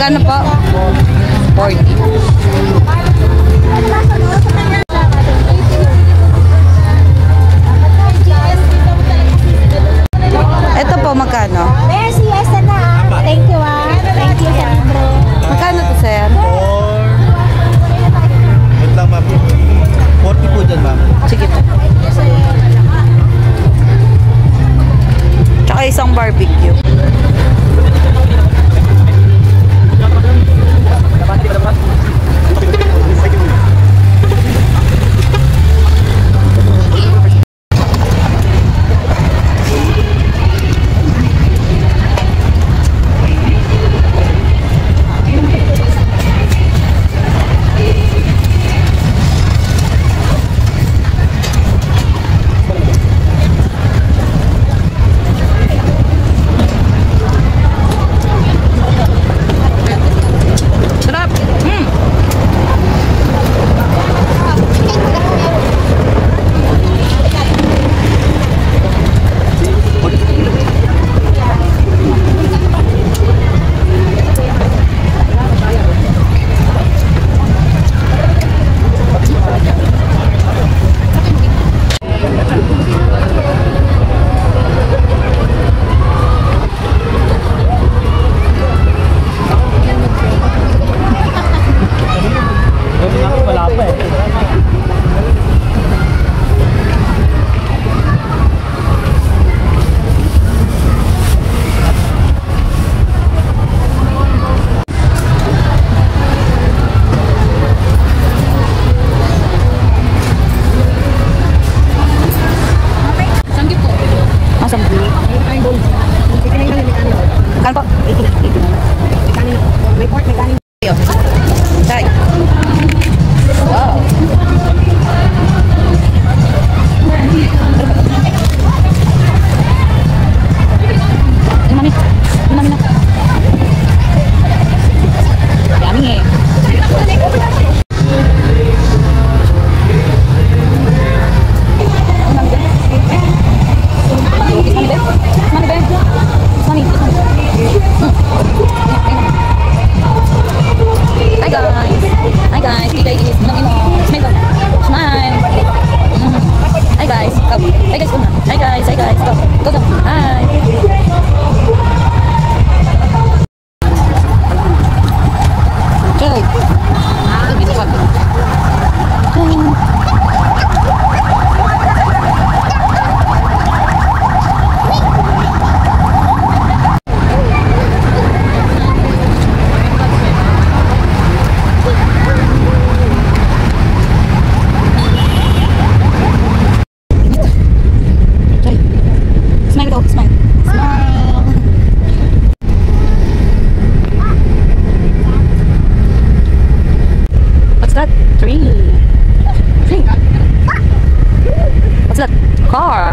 Magkano po? 40. Ito po, magkano? Merci, esta na. Thank you Thank you sa libre. Magkano to, sir? Wait lang, ma'am. 40 po dyan, ma'am. Sige po. Tsaka isang barbecue. Kan po? 80. May pork, may kanin. Tay. Wow. Mami na. Yummy eh. Hi guys, today is smile. Hi guys, go. Hi guys, go. Hi. Tree. What's that? Car.